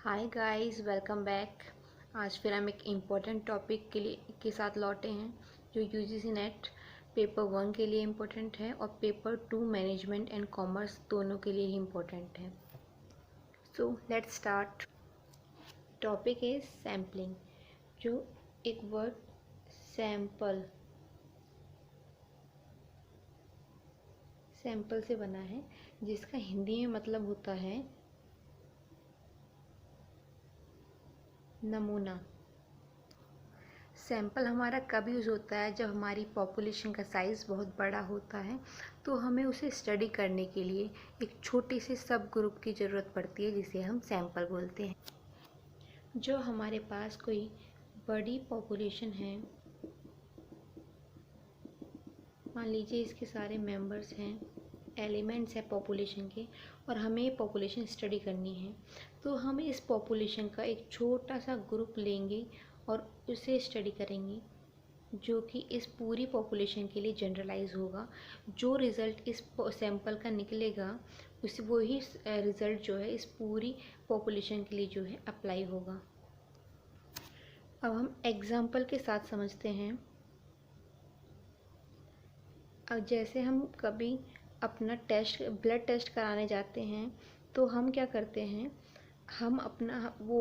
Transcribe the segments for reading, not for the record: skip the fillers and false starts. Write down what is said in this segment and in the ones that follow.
Hi guys, welcome back. आज फिर हम एक इम्पोर्टेंट टॉपिक के साथ लौटे हैं जो यूजीसी नेट पेपर 1 के लिए इम्पोर्टेंट है और पेपर 2 मैनेजमेंट एंड कॉमर्स दोनों के लिए ही इम्पोर्टेंट है। So let's start. Topic is sampling, जो एक वर्ड सैम्पल से बना है, जिसका हिंदी में मतलब होता है नमूना। सैंपल हमारा कब यूज़ होता है? जब हमारी पॉपुलेशन का साइज़ बहुत बड़ा होता है, तो हमें उसे स्टडी करने के लिए एक छोटे से सब ग्रुप की ज़रूरत पड़ती है, जिसे हम सैंपल बोलते हैं। जो हमारे पास कोई बड़ी पॉपुलेशन है, मान लीजिए इसके सारे मेंबर्स हैं, एलिमेंट्स हैं पॉपुलेशन के, और हमें पॉपुलेशन स्टडी करनी है, तो हम इस पॉपुलेशन का एक छोटा सा ग्रुप लेंगे और उसे स्टडी करेंगे, जो कि इस पूरी पॉपुलेशन के लिए जनरलाइज होगा। जो रिज़ल्ट इस सैंपल का निकलेगा, उस वही रिज़ल्ट जो है इस पूरी पॉपुलेशन के लिए जो है अप्लाई होगा। अब हम एग्जाम्पल के साथ समझते हैं। अब जैसे हम कभी अपना ब्लड टेस्ट कराने जाते हैं, तो हम क्या करते हैं, हम अपना वो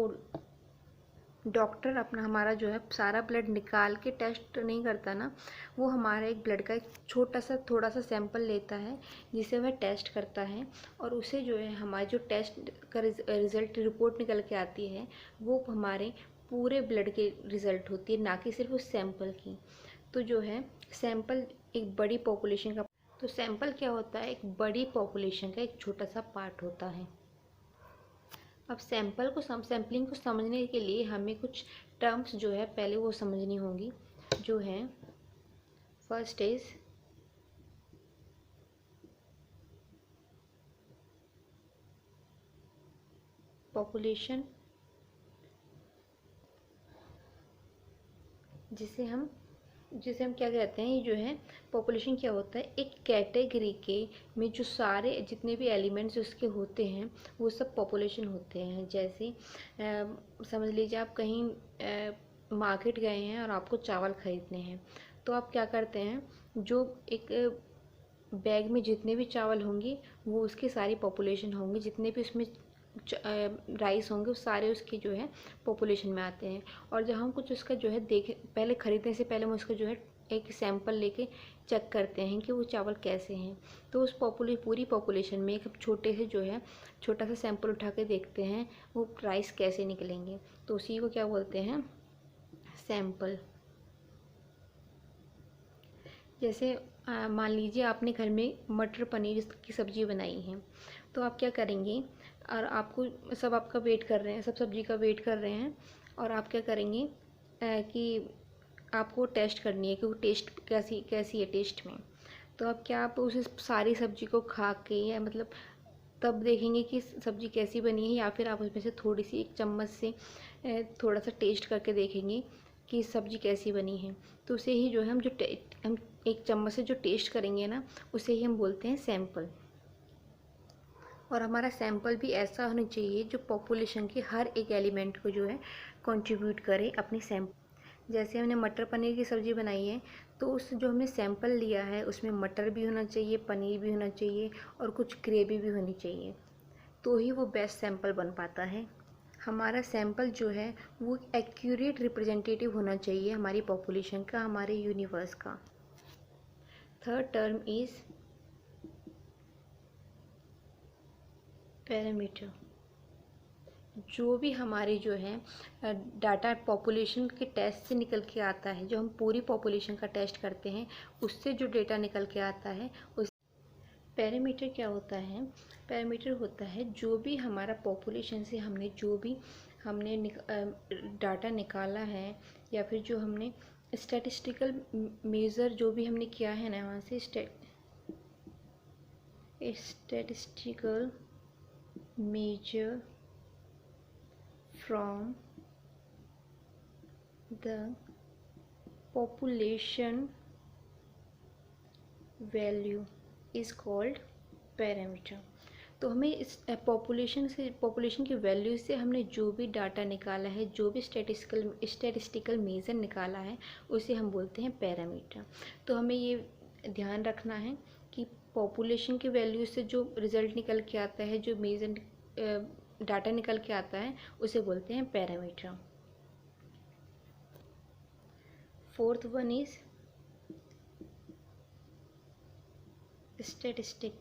डॉक्टर अपना हमारा जो है सारा ब्लड निकाल के टेस्ट नहीं करता ना, वो हमारा एक ब्लड का एक छोटा सा थोड़ा सा सैंपल लेता है, जिसे वह टेस्ट करता है, और उसे जो है हमारे जो टेस्ट का रिज़ल्ट रिपोर्ट निकल के आती है, वो हमारे पूरे ब्लड की रिज़ल्ट होती है, ना कि सिर्फ उस सैंपल की। तो जो है सैंपल एक बड़ी पॉपुलेशन का तो सैंपल क्या होता है? एक बड़ी पॉपुलेशन का एक छोटा सा पार्ट होता है। अब सैम्पलिंग को समझने के लिए हमें कुछ टर्म्स जो है पहले वो समझनी होंगी, जो है फर्स्ट इज पॉपुलेशन, जिसे हम क्या कहते हैं, ये जो है पॉपुलेशन क्या होता है? एक कैटेगरी के में जो सारे जितने भी एलिमेंट्स उसके होते हैं, वो सब पॉपुलेशन होते हैं। जैसे समझ लीजिए आप कहीं मार्केट गए हैं और आपको चावल ख़रीदने हैं, तो आप क्या करते हैं, जो एक बैग में जितने भी चावल होंगे वो उसकी सारी पॉपुलेशन होंगी, जितने भी उसमें राइस होंगे वो सारे उसके जो है पॉपुलेशन में आते हैं। और जब हम कुछ उसका जो है पहले ख़रीदने से पहले हम उसका जो है एक सैंपल लेके चेक करते हैं कि वो चावल कैसे हैं। तो उस पूरी पॉपुलेशन में एक छोटे से जो है छोटा सा सैंपल उठा के देखते हैं वो राइस कैसे निकलेंगे, तो उसी को क्या बोलते हैं? सैंपल। जैसे मान लीजिए आपने घर में मटर पनीर की सब्ज़ी बनाई है, तो आप क्या करेंगे, और आपको सब आपका वेट कर रहे हैं, सब सब्ज़ी का वेट कर रहे हैं, और आप क्या करेंगे कि आपको टेस्ट करनी है कि वो टेस्ट कैसी कैसी है टेस्ट में। तो आप उस सारी सब्ज़ी को खा के, या मतलब तब देखेंगे कि सब्ज़ी कैसी बनी है, या फिर आप उसमें से थोड़ी सी एक चम्मच से थोड़ा सा टेस्ट करके देखेंगे कि सब्ज़ी कैसी बनी है। तो उसे ही जो है हम एक चम्मच से जो टेस्ट करेंगे ना, उसे ही हम बोलते हैं सैंपल। और हमारा सैंपल भी ऐसा होना चाहिए जो पॉपुलेशन के हर एक एलिमेंट को जो है कंट्रीब्यूट करे अपनी सैंपल। जैसे हमने मटर पनीर की सब्ज़ी बनाई है, तो उस जो हमने सैंपल लिया है उसमें मटर भी होना चाहिए, पनीर भी होना चाहिए, और कुछ ग्रेवी भी होनी चाहिए, तो ही वो बेस्ट सैंपल बन पाता है। हमारा सैंपल जो है वो एक्यूरेट रिप्रेजेंटेटिव होना चाहिए हमारी पॉपुलेशन का, हमारे यूनिवर्स का। Third term is parameter. जो भी हमारे जो है डाटा पॉपुलेशन के टेस्ट से निकल के आता है, जो हम पूरी पॉपुलेशन का टेस्ट करते हैं, उससे जो डेटा निकल के आता है उस पैरामीटर क्या होता है? पैरामीटर होता है जो भी हमारा पॉपुलेशन से हमने डाटा निकाला है, या फिर जो हमने स्टैटिस्टिकल मेज़र जो भी हमने किया है ना, वहाँ से statistical measure from the population value is called parameter। तो हमें इस पॉपुलेशन की वैल्यू से हमने जो भी डाटा निकाला है, जो भी स्टैटिस्टिकल मेजर निकाला है, उसे हम बोलते हैं पैरामीटर। तो हमें ये ध्यान रखना है कि पॉपुलेशन की वैल्यू से जो रिज़ल्ट निकल के आता है, जो मेजर डाटा निकल के आता है, उसे बोलते हैं parameter. Fourth one is statistic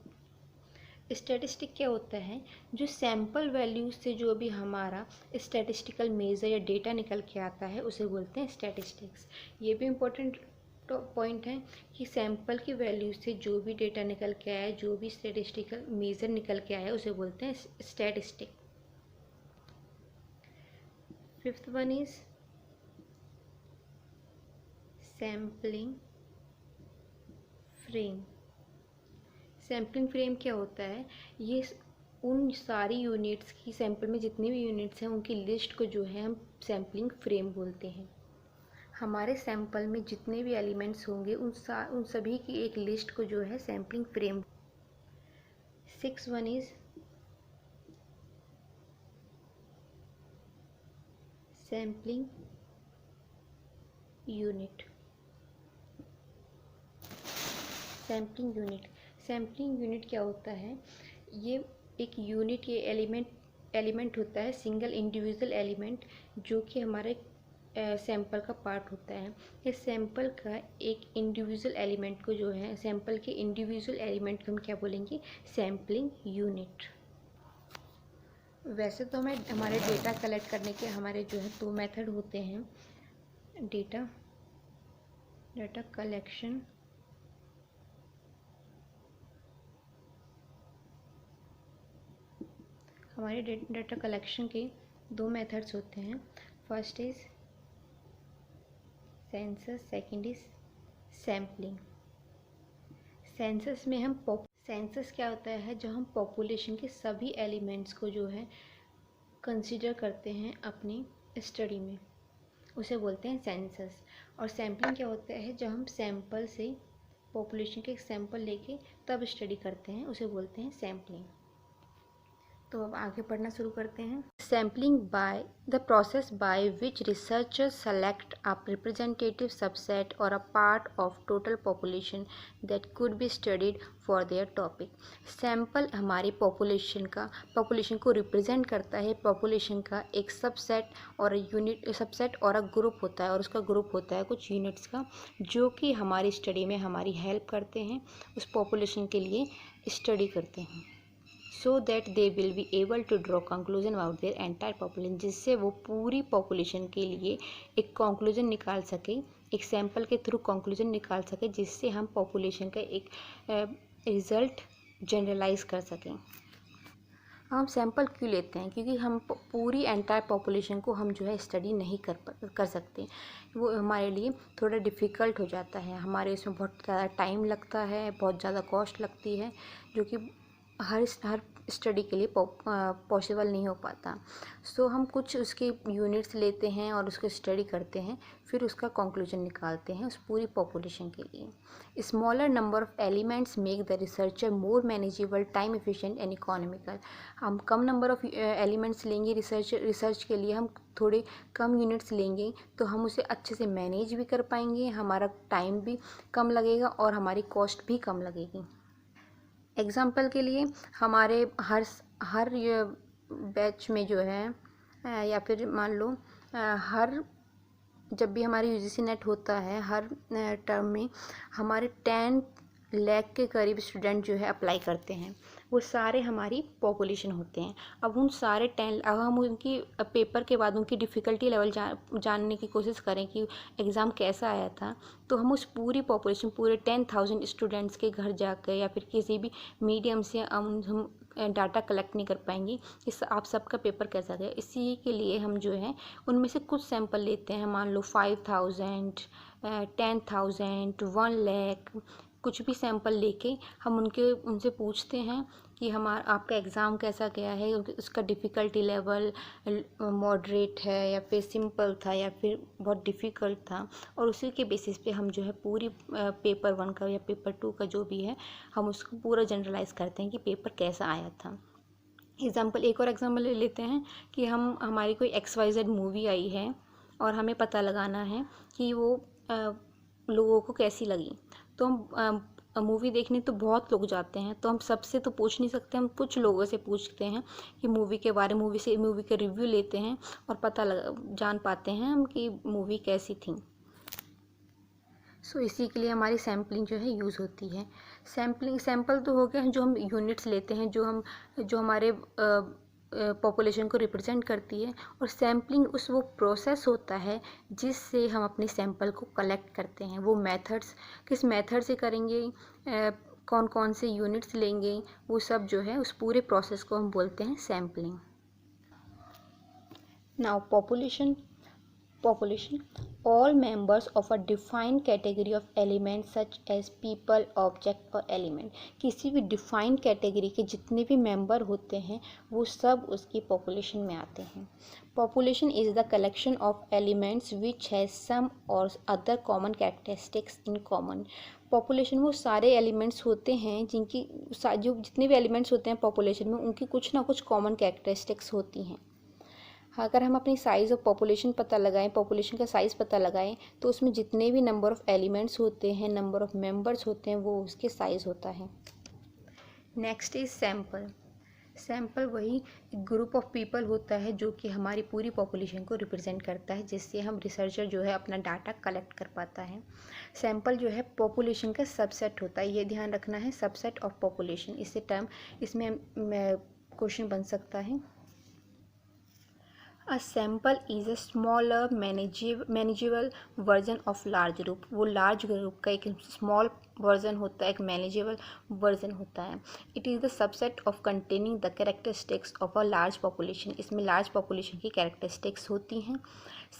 क्या होता है? जो सैम्पल वैल्यूज से जो भी हमारा स्टैटिस्टिकल मेजर या डेटा निकल के आता है, उसे बोलते हैं स्टैटिस्टिक्स। ये भी इम्पोर्टेंट पॉइंट है कि सैम्पल की वैल्यू से जो भी डेटा निकल के आया है, जो भी स्टैटिस्टिकल मेजर निकल के आया है, उसे बोलते हैं statistic. Fifth one is sampling frame. Sampling frame क्या होता है? ये उन सारी यूनिट्स की, सैम्पल में जितनी भी यूनिट्स हैं उनकी लिस्ट को जो है हम सैम्पलिंग फ्रेम बोलते हैं। हमारे सैंपल में जितने भी एलिमेंट्स होंगे उन सभी की एक लिस्ट को जो है sampling frame. Six one is sampling unit. Sampling unit क्या होता है? ये एक यूनिट, ये एलिमेंट होता है, सिंगल इंडिविजुअल एलिमेंट, जो कि हमारे सैंपल का पार्ट होता है। इस सैंपल का एक इंडिविजुअल एलिमेंट को जो है, सैंपल के इंडिविजुअल एलिमेंट को हम क्या बोलेंगे? Sampling unit. वैसे तो हमारे डेटा कलेक्ट करने के हमारे जो है 2 मेथड होते हैं। डेटा कलेक्शन हमारे डेटा कलेक्शन के 2 मेथड्स होते हैं। First is census, second is sampling. Census क्या होता है? जब हम पॉपुलेशन के सभी एलिमेंट्स को जो है कंसीडर करते हैं अपनी स्टडी में, उसे बोलते हैं सेंसस। और सैम्पलिंग क्या होता है? जब हम सैंपल से, पॉपुलेशन के एक सैंपल लेके तब स्टडी करते हैं, उसे बोलते हैं सैम्पलिंग। तो अब आगे पढ़ना शुरू करते हैं। Sampling by the process by which researchers select a representative subset और a part of total population that could be studied for their topic. Sample हमारी पॉपुलेशन को रिप्रेजेंट करता है। पॉपुलेशन का एक सबसेट और अ ग्रुप होता है, और उसका ग्रुप होता है कुछ यूनिट्स का, जो कि हमारी स्टडी में हमारी हेल्प करते हैं, उस पॉपुलेशन के लिए स्टडी करते हैं, so that they will be able to draw conclusion about their entire population, जिससे वो पूरी पॉपुलेशन के लिए एक कंक्लूजन निकाल सके, एक सैंपल के थ्रू कंक्लूजन निकाल सके, जिससे हम पॉपुलेशन का एक रिज़ल्ट जनरलाइज कर सकें। हम सैंपल क्यों लेते हैं? क्योंकि हम पूरी एंटायर पॉपुलेशन को हम जो है स्टडी नहीं कर सकते, वो हमारे लिए थोड़ा डिफ़िकल्ट हो जाता है, हमारे इसमें बहुत ज़्यादा टाइम लगता है, बहुत ज़्यादा कॉस्ट लगती है, जो कि हर स्टडी के लिए पॉसिबल नहीं हो पाता। सो हम कुछ उसके यूनिट्स लेते हैं और उसको स्टडी करते हैं, फिर उसका कंक्लूजन निकालते हैं उस पूरी पॉपुलेशन के लिए। Smaller number of elements make the researcher more manageable, time efficient and economical. हम कम नंबर ऑफ एलिमेंट्स लेंगे रिसर्च के लिए, हम थोड़े कम यूनिट्स लेंगे, तो हम उसे अच्छे से मैनेज भी कर पाएंगे, हमारा टाइम भी कम लगेगा और हमारी कॉस्ट भी कम लगेगी। एग्ज़ाम्पल के लिए हमारे हर बैच में जो है, या फिर मान लो जब भी हमारी यूजीसी नेट होता है, हर टर्म में हमारे 10 लाख के करीब स्टूडेंट जो है अप्लाई करते हैं, वो सारे हमारी पॉपुलेशन होते हैं। अब हम उनकी पेपर के बाद उनकी डिफ़िकल्टी लेवल जानने की कोशिश करें कि एग्ज़ाम कैसा आया था, तो हम उस पूरी पॉपुलेशन, पूरे 10,000 स्टूडेंट्स के घर जाकर या फिर किसी भी मीडियम से हम डाटा कलेक्ट नहीं कर पाएंगे कि आप सबका पेपर कैसा गया। इसी के लिए हम जो है उनमें से कुछ सैंपल लेते हैं, मान लो 5,000, 10,000, 1 लाख, कुछ भी सैंपल लेके हम उनसे पूछते हैं कि आपका एग्ज़ाम कैसा गया है, उसका डिफ़िकल्टी लेवल मॉडरेट है या फिर सिंपल था या फिर बहुत डिफ़िकल्ट था, और उसी के बेसिस पे हम जो है पूरी पेपर 1 का या पेपर 2 का जो भी है, हम उसको पूरा जनरलाइज़ करते हैं कि पेपर कैसा आया था। एक और एग्जांपल ले लेते हैं कि हमारी कोई XYZ मूवी आई है और हमें पता लगाना है कि वो लोगों को कैसी लगी। तो हम मूवी देखने तो बहुत लोग जाते हैं, तो हम सबसे तो पूछ नहीं सकते, हम कुछ लोगों से पूछते हैं कि मूवी के बारे, मूवी के रिव्यू लेते हैं और जान पाते हैं हम कि मूवी कैसी थी। सो इसी के लिए हमारी सैम्पलिंग जो है यूज़ होती है। सैम्पल तो हो गया जो हम यूनिट्स लेते हैं, जो हमारे पॉपुलेशन को रिप्रेजेंट करती है। और सैम्पलिंग वो प्रोसेस होता है जिससे हम अपने सैंपल को कलेक्ट करते हैं। वो मेथड्स किस मेथड से करेंगे, कौन कौन से यूनिट्स लेंगे, वो सब जो है उस पूरे प्रोसेस को हम बोलते हैं sampling. Now population all members of a defined category of elements such as people, object और element। किसी भी डिफाइंड कैटेगरी के जितने भी मेंबर होते हैं वो सब उसकी पॉपुलेशन में आते हैं। Population is the collection of elements which has some और other common characteristics in common. Population वो सारे एलिमेंट्स होते हैं जो जितने भी एलिमेंट्स होते हैं पॉपुलेशन में, उनकी कुछ ना कुछ कॉमन कैरेक्टरिस्टिक्स होती हैं। अगर हम अपनी साइज़ ऑफ पॉपुलेशन पॉपुलेशन का साइज़ पता लगाएं, तो उसमें जितने भी नंबर ऑफ़ एलिमेंट्स होते हैं, नंबर ऑफ़ मेंबर्स होते हैं, वो उसके साइज़ होता है। नेक्स्ट इज़ सैम्पल वही एक ग्रुप ऑफ पीपल होता है जो कि हमारी पूरी पॉपुलेशन को रिप्रेजेंट करता है, जिससे हम रिसर्चर जो है अपना डाटा कलेक्ट कर पाता है। सैम्पल जो है पॉपुलेशन का सबसेट होता है, ये ध्यान रखना है, सबसेट ऑफ पॉपुलेशन। इसमें क्वेश्चन बन सकता है। A sample is a smaller manageable version of large group। वो लार्ज ग्रुप का एक स्मॉल वर्जन होता है, एक मैनेजेबल वर्जन होता है। It is the subset of containing the characteristics of a large population. इसमें लार्ज पॉपुलेशन की कैरेक्टरिस्टिक्स होती हैं।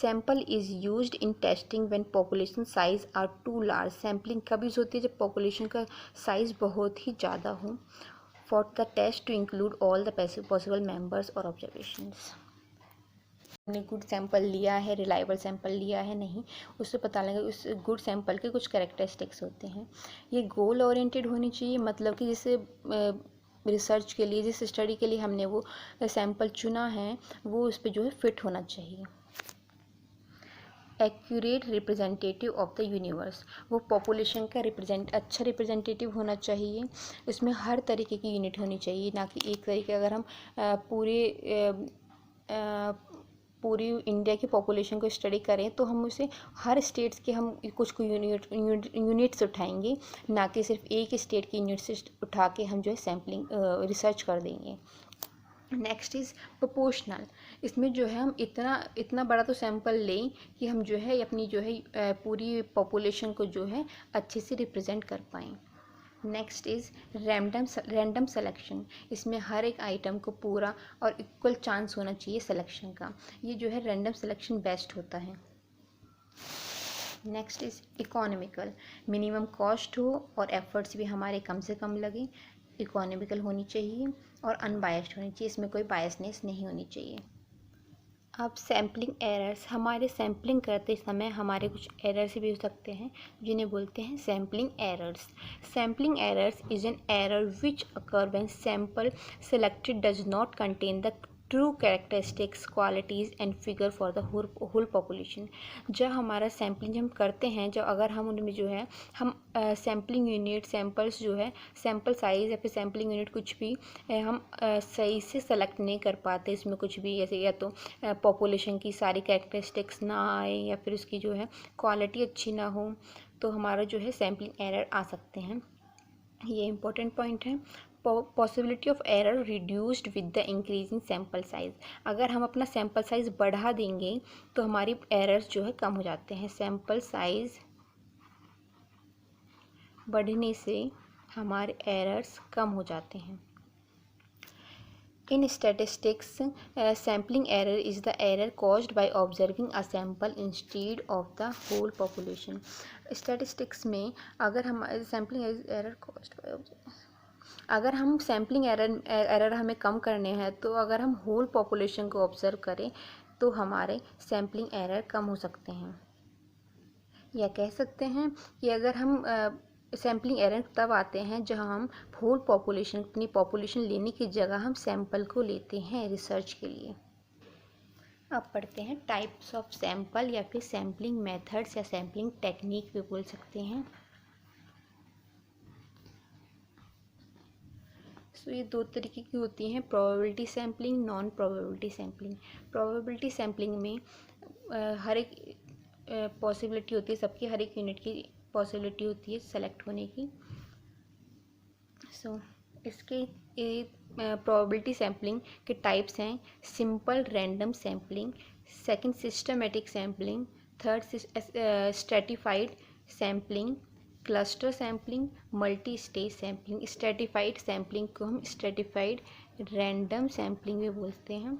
Sample is used in testing when population size are too large. Sampling कब यूज़ होती है? जब पॉपुलेशन का साइज़ बहुत ही ज़्यादा हो। For the test to include all the possible members और ऑब्जर्वेशंस। हमने गुड सैंपल लिया है, रिलायबल सैंपल लिया है, नहीं, उससे पता लगे उस गुड सैंपल के कुछ कैरेक्टरिस्टिक्स होते हैं। ये गोल ओरिएंटेड होनी चाहिए, मतलब कि जैसे रिसर्च के लिए, जिस स्टडी के लिए हमने वो सैंपल चुना है, वो उस पर जो है फिट होना चाहिए। Accurate representative of the universe. वो पॉपुलेशन का अच्छा रिप्रेजेंटेटिव होना चाहिए। इसमें हर तरीके की यूनिट होनी चाहिए, ना कि एक तरीके। अगर हम पूरी इंडिया की पॉपुलेशन को स्टडी करें तो हम उसे हर स्टेट्स के हम कुछ यूनिट्स उठाएंगे, ना कि सिर्फ एक स्टेट की यूनिट्स उठा के हम जो है सैम्पलिंग रिसर्च कर देंगे। Next is proportional. इसमें जो है हम इतना बड़ा तो सैंपल लें कि हम जो है अपनी जो है पूरी पॉपुलेशन को जो है अच्छे से रिप्रेजेंट कर पाएँ। Next is random selection. इसमें हर एक आइटम को पूरा और इक्वल चांस होना चाहिए सिलेक्शन का। ये जो है रैंडम सिलेक्शन बेस्ट होता है। Next is economical. Minimum cost हो और एफर्ट्स भी हमारे कम से कम लगे। इकोनॉमिकल होनी चाहिए और अनबायस्ड होनी चाहिए, इसमें कोई बायसनेस नहीं होनी चाहिए। अब सैम्पलिंग एरर्स। हमारे सैम्पलिंग करते समय हमारे कुछ एरर्स भी हो सकते हैं, जिन्हें बोलते हैं sampling errors. Sampling errors is an error which occur when sample selected does not contain the true characteristics, qualities and figure for the whole population. जब हमारा सैम्पलिंग हम करते हैं, जब अगर हम उनमें जो है हम सैम्पलिंग यूनिट, सैम्पल्स जो है, सैम्पल साइज़ या फिर सैम्पलिंग यूनिट कुछ भी हम सही से सेलेक्ट नहीं कर पाते, इसमें कुछ भी ऐसे या तो पॉपुलेशन की सारी कैरेक्टरिस्टिक्स ना आए या फिर उसकी जो है क्वालिटी अच्छी ना हो, तो हमारा जो है सैम्पलिंग एरर आ सकते हैं। ये इंपॉर्टेंट पॉइंट है। Possibility of error reduced with the increasing sample size. अगर हम अपना सैम्पल साइज़ बढ़ा देंगे तो हमारी एरर्स जो है कम हो जाते हैं। सैम्पल साइज़ बढ़ने से हमारे एरर्स कम हो जाते हैं। In statistics, sampling error is the error caused by observing a sample instead of the whole population. Statistics में अगर हम sampling error caused by अगर हम सैम्पलिंग एरर हमें कम करने हैं, तो अगर हम होल पॉपुलेशन को ऑब्जर्व करें तो हमारे सैम्पलिंग एरर कम हो सकते हैं। या कह सकते हैं कि अगर हम सैम्पलिंग एरर तब आते हैं जहां हम होल पॉपुलेशन, अपनी पॉपुलेशन लेने की जगह हम सैंपल को लेते हैं रिसर्च के लिए। अब पढ़ते हैं टाइप्स ऑफ सैंपल या फिर सैम्पलिंग मेथड्स या सैम्पलिंग टेक्निक भी बोल सकते हैं। सो ये दो तरीके की होती हैं, probability sampling, non probability sampling. Probability sampling में हर एक पॉसिबिलिटी होती है, सबकी हर एक यूनिट की पॉसिबिलिटी होती है सेलेक्ट होने की। सो इसके प्रोबेबिलिटी सैम्पलिंग के टाइप्स हैं simple random sampling, second systematic sampling, third stratified sampling, cluster sampling, multi stage sampling. Stratified sampling को हम स्ट्रेटिफाइड रैंडम सैम्पलिंग भी बोलते हैं।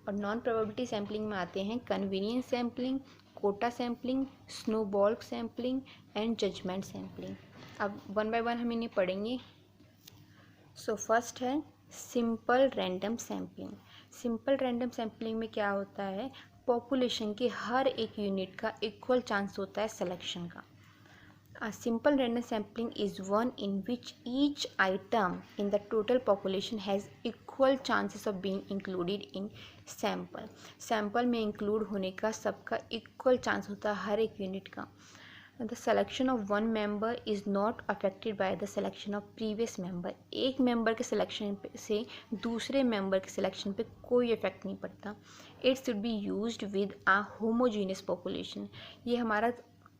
और नॉन प्रोबेबिलिटी सैम्पलिंग में आते हैं convenience sampling, quota sampling, snowball sampling and judgement sampling. अब वन बाय वन हम इन्हें पढ़ेंगे। सो फर्स्ट है simple random sampling. Simple random sampling में क्या होता है, पॉपुलेशन के हर एक यूनिट का इक्वल चांस होता है सिलेक्शन का। A simple random sampling is one in which each item in the total population has equal chances of being included in sample. Sample में include होने का सबका equal chance होता है हर एक यूनिट का। The selection of one member is not affected by the selection of previous member. एक member के सिलेक्शन से दूसरे मेंबर के सिलेक्शन पे कोई इफेक्ट नहीं पड़ता। It should be used with a homogeneous population. ये हमारा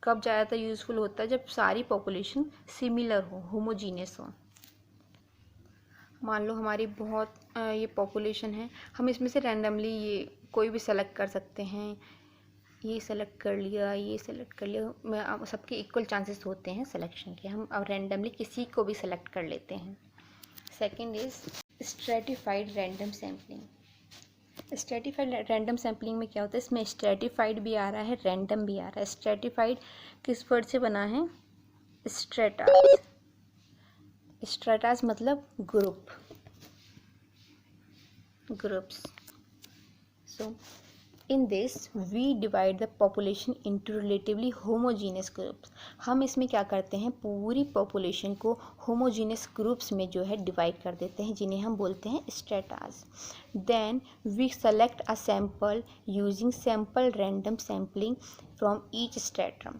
कब ज़्यादातर यूज़फुल होता है, जब सारी पॉपुलेशन सिमिलर हो, होमोजीनियस हो। मान लो हमारी बहुत ये पॉपुलेशन है, हम इसमें से रैंडमली ये कोई भी सेलेक्ट कर सकते हैं। ये सेलेक्ट कर लिया, ये सेलेक्ट कर लिया, सबके इक्वल चांसेस होते हैं सिलेक्शन के। हम अब रैंडमली किसी को भी सेलेक्ट कर लेते हैं। Second is stratified random sampling. Stratified random sampling में क्या होता है, इसमें स्ट्रेटिफाइड भी आ रहा है, रैंडम भी आ रहा है। स्ट्रेटिफाइड किस वर्ड से बना है, स्ट्रेटास। स्ट्रेटास मतलब group, groups. So in this we divide the population into relatively homogeneous groups. हम इसमें क्या करते हैं, पूरी पॉपुलेशन को होमोजीनियस ग्रुप्स में जो है डिवाइड कर देते हैं, जिन्हें हम बोलते हैं stratas. Then we select a sample using sample random sampling from each stratum.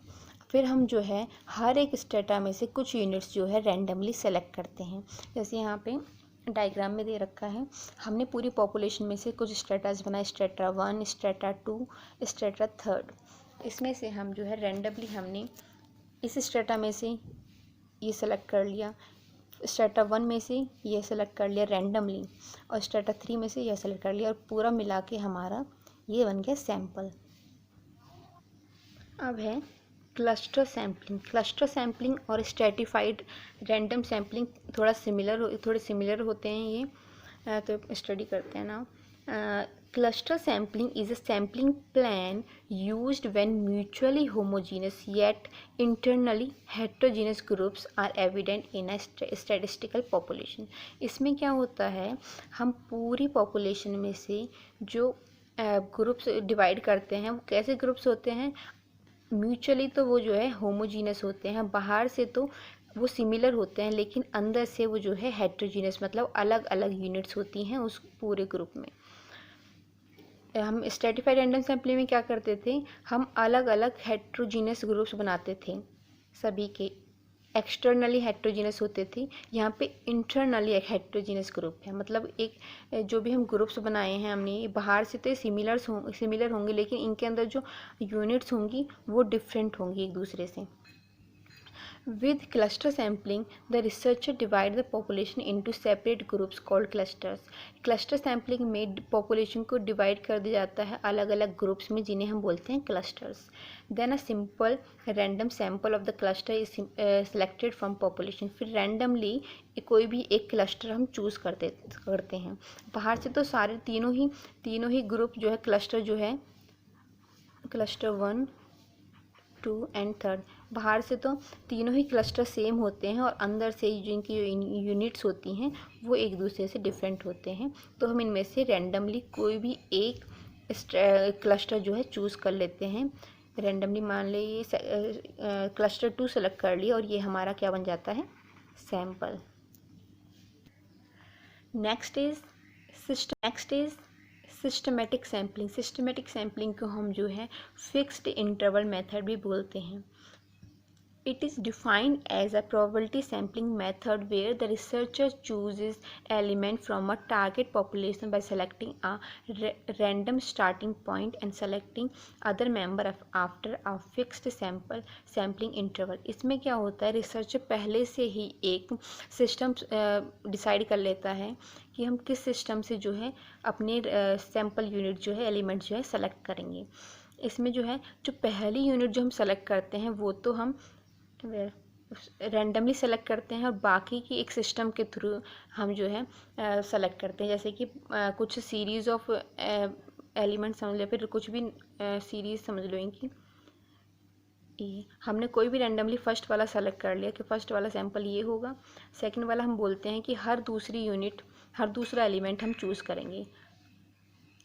फिर हम जो है हर एक स्ट्रेटा में से कुछ यूनिट्स जो है रैंडमली सेलेक्ट करते हैं। जैसे यहाँ पे डायग्राम में दे रखा है, हमने पूरी पॉपुलेशन में से कुछ स्ट्रेटास बनाए, स्ट्रेटा 1, स्ट्रेटा 2, स्ट्रेटा 3। इसमें से हम जो है रैंडमली हमने इस स्ट्रेटा में से ये सेलेक्ट कर लिया, स्ट्रेटा 1 में से ये सेलेक्ट कर लिया रैंडमली, और स्ट्रेटा 3 में से यह सेलेक्ट कर लिया, और पूरा मिला के हमारा ये बन गया सैंपल। अब है क्लस्टर सैम्पलिंग। क्लस्टर सैम्पलिंग और स्ट्रेटिफाइड रैंडम सैम्पलिंग थोड़े सिमिलर होते हैं ये, तो स्टडी करते हैं ना। Cluster sampling is a sampling plan used when mutually homogeneous yet internally heterogeneous groups are evident in a statistical population. इसमें क्या होता है, हम पूरी पॉपुलेशन में से जो ग्रुप्स डिवाइड करते हैं, वो कैसे ग्रुप्स होते हैं, म्यूचुअली तो वो जो है होमोजीनियस होते हैं, बाहर से तो वो सिमिलर होते हैं, लेकिन अंदर से वो जो है हेट्रोजीनियस, मतलब अलग अलग यूनिट्स होती हैं उस पूरे ग्रुप में। हम स्ट्रेटिफाइड रैंडम सैम्पलिंग में क्या करते थे, हम अलग अलग हेट्रोजीनियस ग्रुप्स बनाते थे, सभी के एक्सटर्नली हेट्रोजीनियस होते थे। यहाँ पे इंटरनली एक हेट्रोजीनियस ग्रुप है, मतलब एक जो भी हम ग्रुप्स बनाए हैं हमने, बाहर से तो सिमिलर होंगे, लेकिन इनके अंदर जो यूनिट्स होंगी वो डिफरेंट होंगी एक दूसरे से। With cluster sampling, the researcher divide the population into separate groups called clusters. Cluster sampling में population को divide कर दिया जाता है अलग अलग groups में, जिन्हें हम बोलते हैं clusters. Then a simple random sample of the cluster is selected from population. फिर randomly कोई भी एक cluster हम choose करते हैं। बाहर से तो सारे तीनों ही group जो है cluster जो है cluster 1, 2 एंड 3, बाहर से तो तीनों ही क्लस्टर सेम होते हैं, और अंदर से जिनकी यूनिट्स होती हैं वो एक दूसरे से डिफरेंट होते हैं। तो हम इनमें से रैंडमली कोई भी एक क्लस्टर जो है चूज़ कर लेते हैं, रेंडमली मान ली ये क्लस्टर 2 सेलेक्ट कर लिया और ये हमारा क्या बन जाता है, sample. Next is systematic sampling. Systematic sampling को हम जो है फिक्स्ड इंटरवल मेथड भी बोलते हैं। It is defined as a probability sampling method where the researcher chooses element from a target population by selecting a random starting point and selecting other member after a fixed sampling interval। इसमें क्या होता है, researcher पहले से ही एक system decide कर लेता है कि हम किस सिस्टम से जो है अपने सैम्पल यूनिट जो है एलिमेंट जो है सेलेक्ट करेंगे। इसमें जो है जो पहली यूनिट जो हम सेलेक्ट करते हैं वो तो हम रैंडमली सेलेक्ट करते हैं और बाकी की एक सिस्टम के थ्रू हम जो है सेलेक्ट करते हैं। जैसे कि कुछ सीरीज़ ऑफ एलिमेंट समझ लो, फिर कुछ भी सीरीज़ समझ लो इनकी, ये हमने कोई भी रैंडमली फर्स्ट वाला सेलेक्ट कर लिया कि फ़र्स्ट वाला सैंपल ये होगा। सेकंड वाला हम बोलते हैं कि हर दूसरी यूनिट, हर दूसरा एलिमेंट हम चूज़ करेंगे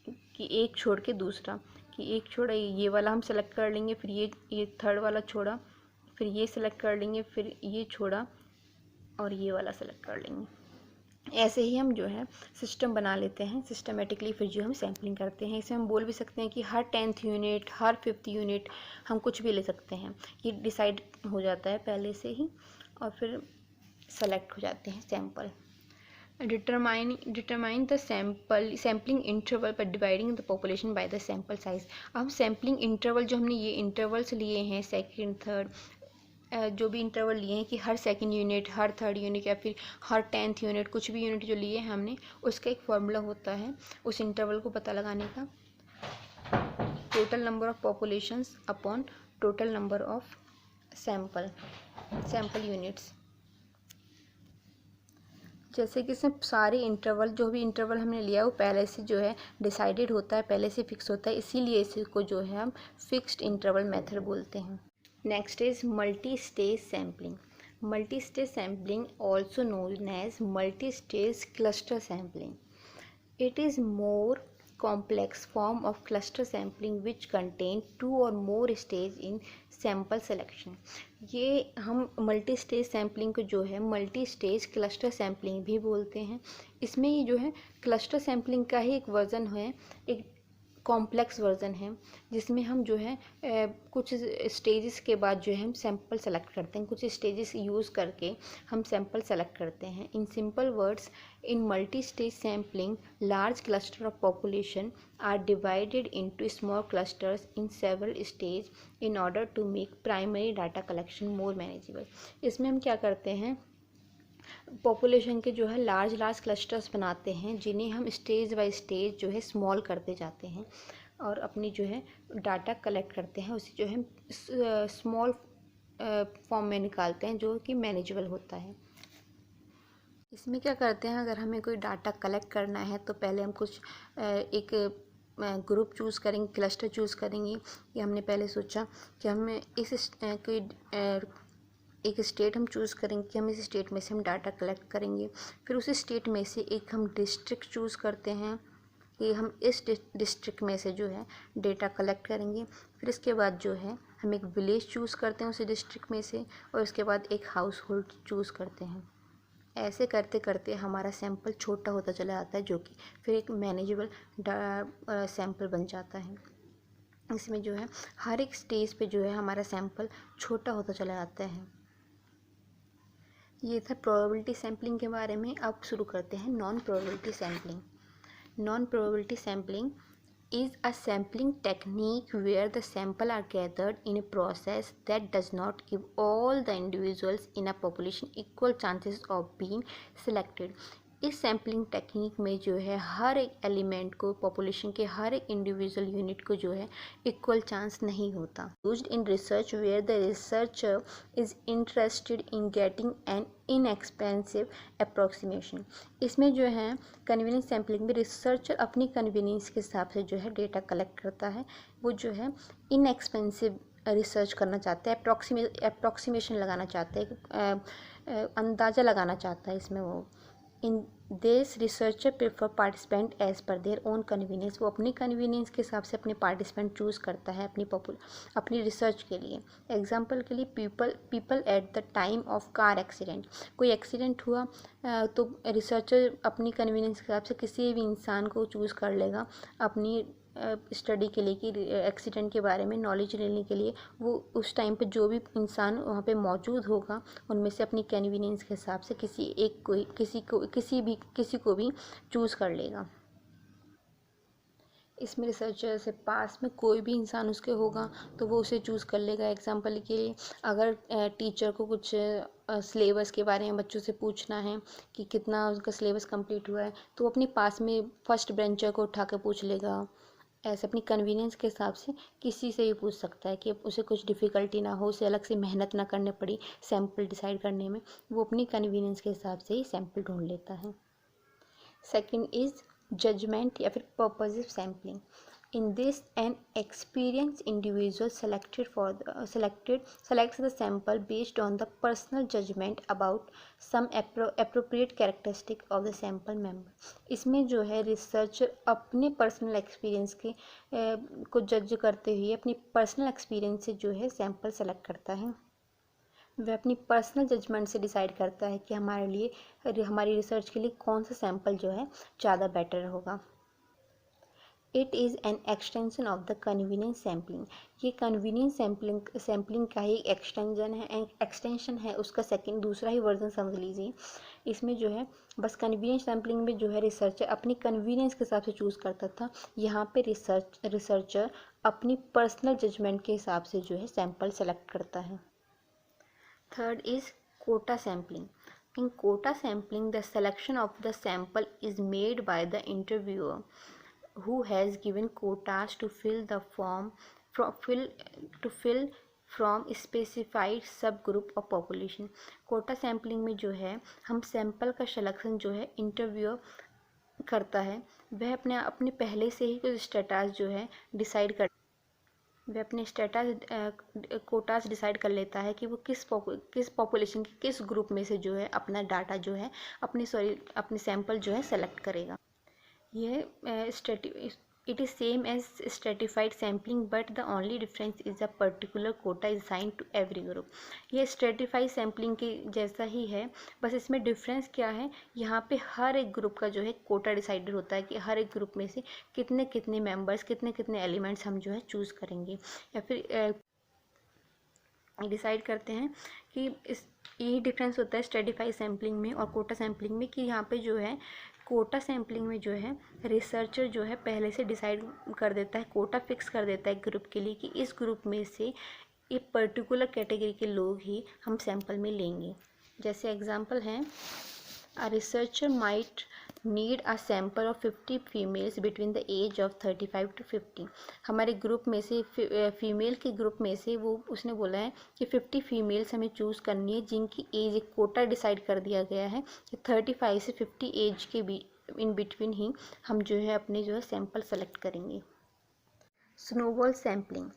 कि एक छोड़ के दूसरा, कि एक छोड़ा ये वाला हम सेलेक्ट कर लेंगे, फिर ये थर्ड वाला छोड़ा, फिर ये सिलेक्ट कर लेंगे, फिर ये छोड़ा और ये वाला सेलेक्ट कर लेंगे। ऐसे ही हम जो है सिस्टम बना लेते हैं सिस्टमेटिकली, फिर जो हम सैम्पलिंग करते हैं। इसे हम बोल भी सकते हैं कि हर 10th यूनिट, हर 5th यूनिट हम कुछ भी ले सकते हैं। ये डिसाइड हो जाता है पहले से ही और फिर सेलेक्ट हो जाते हैं sample. Determine the sampling interval पर dividing the population by the sample size. अब सैम्पलिंग इंटरवल जो हमने ये इंटरवल्स लिए हैं, सेकंड, थर्ड, जो भी इंटरवल लिए हैं कि हर सेकंड यूनिट, हर थर्ड यूनिट या फिर हर 10th यूनिट, कुछ भी यूनिट जो लिए हैं हमने, उसका एक फार्मूला होता है उस इंटरवल को पता लगाने का, total number of populations upon total number of sample units. जैसे कि इसमें सारे इंटरवल, जो भी इंटरवल हमने लिया वो पहले से जो है डिसाइडेड होता है, पहले से फिक्स होता है, इसीलिए इसको जो है हम फिक्स्ड इंटरवल मेथड बोलते हैं। Next is multi stage sampling. Multi stage sampling also known as multi stage cluster sampling. It is more complex form of cluster sampling which contain 2 or more stage in sample selection। ये हम multi stage sampling को जो है multi stage cluster sampling भी बोलते हैं। इसमें ये जो है क्लस्टर सैम्पलिंग का ही एक वर्ज़न है, एक कॉम्प्लेक्स वर्ज़न है, जिसमें हम जो है कुछ स्टेजेस के बाद जो है हम सैंपल सेलेक्ट करते हैं, कुछ स्टेजेस यूज़ करके हम सैंपल सेलेक्ट करते हैं। In simple words, in multi stage sampling large cluster of population are divided into small clusters in several stage in order to make primary data collection more manageable. इसमें हम क्या करते हैं, population के जो है लार्ज क्लस्टर्स बनाते हैं, जिन्हें हम स्टेज बाय स्टेज जो है स्मॉल करते जाते हैं और अपनी जो है डाटा कलेक्ट करते हैं, उसे जो है स्मॉल फॉर्म में निकालते हैं जो कि मैनेजेबल होता है। इसमें क्या करते हैं, अगर हमें कोई डाटा कलेक्ट करना है तो पहले हम कुछ एक ग्रुप चूज़ करेंगे, क्लस्टर चूज़ करेंगे। कि हमने पहले सोचा कि हमें इस कोई एक स्टेट हम चूज़ करेंगे कि हम इस स्टेट में से हम डाटा कलेक्ट करेंगे। फिर उस स्टेट में से एक हम डिस्ट्रिक्ट चूज़ करते हैं कि हम इस डिस्ट्रिक्ट में से जो है डेटा कलेक्ट करेंगे। फिर इसके बाद जो है हम एक विलेज चूज़ करते हैं उस डिस्ट्रिक्ट में से, और उसके बाद एक हाउस होल्ड चूज़ करते हैं। ऐसे करते करते हमारा सैंपल छोटा होता चला जाता है, जो कि फिर एक मैनेजेबल सैंपल बन जाता है। इसमें जो है हर एक स्टेज पे जो है हमारा सैंपल छोटा होता चला जाता है। ये था प्रोबेबिलिटी सैम्पलिंग के बारे में। अब शुरू करते हैं non probability sampling. Non probability sampling is a sampling technique where the sample are gathered in a process that does not give all the individuals in a population equal chances of being selected। इस sampling technique में जो है हर एक element को, population के हर एक individual unit को जो है इक्वल चांस नहीं होता। Used in research where the researcher is interested in getting an inexpensive approximation. इसमें जो है कन्वीनियंस सैम्पलिंग में रिसर्चर अपनी कन्वीनियंस के हिसाब से जो है डेटा कलेक्ट करता है। वो जो है इनएक्सपेंसिव रिसर्च करना चाहता है, अप्रॉक्सीमेशन लगाना चाहता है, अंदाज़ा लगाना चाहता है इसमें वो। In this researcher prefer participant as per their own convenience. वो अपनी कन्वीनियंस के हिसाब से अपने पार्टिसिपेंट चूज़ करता है अपनी रिसर्च के लिए। एग्जाम्पल के लिए people at the time of car accident. कोई एक्सीडेंट हुआ तो रिसर्चर अपनी कन्वीनियंस के हिसाब से किसी भी इंसान को चूज़ कर लेगा अपनी स्टडी के लिए, कि एक्सीडेंट के बारे में नॉलेज लेने के लिए। वो उस टाइम पे जो भी इंसान वहाँ पे मौजूद होगा उनमें से अपनी कन्वीनियंस के हिसाब से किसी को भी चूज़ कर लेगा। इसमें रिसर्चर से पास में कोई भी इंसान उसके होगा तो वो उसे चूज़ कर लेगा। एग्जाम्पल के लिए अगर टीचर को कुछ सिलेबस के बारे में बच्चों से पूछना है कि कितना उसका सिलेबस कंप्लीट हुआ है, तो वो अपनी पास में फर्स्ट बेंचर को उठा के पूछ लेगा। ऐसे अपनी कन्वीनियंस के हिसाब से किसी से भी पूछ सकता है कि उसे कुछ डिफ़िकल्टी ना हो, उसे अलग से मेहनत ना करनी पड़ी सैम्पल डिसाइड करने में। वो अपनी कन्वीनियंस के हिसाब से ही सैम्पल ढूंढ लेता है। सेकंड इज़ जजमेंट या फिर purposive sampling. In this an experience individual selects the sample based on the personal judgment about some appropriate characteristic of the sample member। इसमें जो है रिसर्चर अपने पर्सनल एक्सपीरियंस के को जज करते हुए अपनी पर्सनल एक्सपीरियंस से जो है सैम्पल सेलेक्ट करता है। वह अपनी पर्सनल जजमेंट से डिसाइड करता है कि हमारी रिसर्च के लिए कौन सा सैम्पल जो है ज़्यादा बेटर होगा। It is an extension of the convenience sampling. ये कन्वीनियंस सैम्पलिंग का ही एक्सटेंशन है उसका दूसरा ही वर्जन समझ लीजिए। इसमें जो है बस कन्वीनियंस सैम्पलिंग में जो है रिसर्चर अपनी कन्वीनियंस के हिसाब से चूज़ करता था, यहाँ पे रिसर्चर अपनी पर्सनल जजमेंट के हिसाब से जो है सैम्पल सेलेक्ट करता है। Third is quota sampling. In quota sampling, the selection of the sample is made by the interviewer, who has given quotas to fill from specified subgroup of population। quota sampling में जो है हम sample का selection जो है interviewer करता है। वह अपने पहले से ही कुछ स्टेटस जो है डिसाइड कर वह अपने कोटास डिसाइड कर लेता है कि वो किस पॉपुलेशन के किस ग्रुप में से जो है अपना डाटा जो है अपने सैंपल जो है सेलेक्ट करेगा। यह it is same as stratified sampling but the only difference is a particular quota is assigned to every group. ये स्ट्रेटिफाइड सैम्पलिंग के जैसा ही है, बस इसमें डिफरेंस क्या है, यहाँ पे हर एक ग्रुप का जो है कोटा डिसाइडेड होता है कि हर एक ग्रुप में से कितने कितने मेंबर्स कितने एलिमेंट्स हम जो है चूज़ करेंगे या फिर डिसाइड करते हैं कि यही डिफरेंस होता है स्ट्रेटिफाइड सैम्पलिंग में और कोटा सैम्पलिंग में, कि यहाँ पे जो है कोटा सैम्पलिंग में जो है रिसर्चर जो है पहले से डिसाइड कर देता है, कोटा फिक्स कर देता है ग्रुप के लिए कि इस ग्रुप में से एक पर्टिकुलर कैटेगरी के लोग ही हम सैंपल में लेंगे। जैसे एग्जांपल है, a researcher might need a sample of 50 females between the age of 35 to 50। हमारे ग्रुप में से फीमेल के ग्रुप में से उसने बोला है कि 50 फीमेल्स हमें चूज़ करनी है जिनकी एज, एक कोटा डिसाइड कर दिया गया है कि 35 से 50 एज के इन बिटवीन ही हम जो है अपने जो है सैंपल सेलेक्ट करेंगे। Snowball sampling.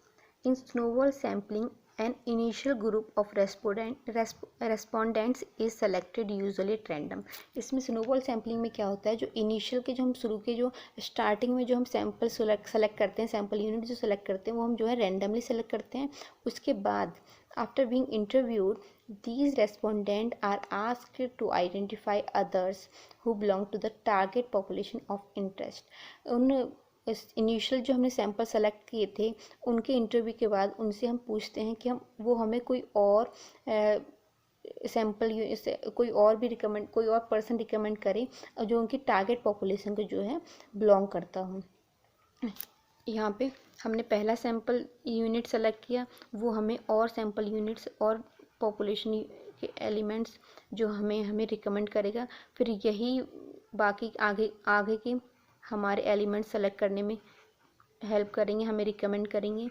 In snowball sampling an initial group of respondents is selected usually at random। इसमें स्नोबॉल सैम्पलिंग में क्या होता है, जो इनिशियल के जो हम शुरू के जो स्टार्टिंग में जो हम सैम्पल सेलेक्ट करते हैं, सैम्पल यूनिट जो सेलेक्ट करते हैं वो हम जो है रैंडमली सेलेक्ट करते हैं। उसके बाद after being interviewed these respondents are asked to identify others who belong to the target population of interest। उन इनिशियल जो हमने सैंपल सेलेक्ट किए थे उनके इंटरव्यू के बाद उनसे हम पूछते हैं कि वो हमें कोई और सैंपल कोई और पर्सन रिकमेंड करे जो उनकी टारगेट पॉपुलेशन को जो है बिलोंग करता हो। यहाँ पे हमने पहला सैंपल यूनिट सेलेक्ट किया, वो हमें और सैंपल यूनिट्स और पॉपुलेशन के एलिमेंट्स जो हमें रिकमेंड करेगा। फिर यही बाकी आगे के हमारे एलिमेंट्स सेलेक्ट करने में हेल्प करेंगे, हमें रिकमेंड करेंगे।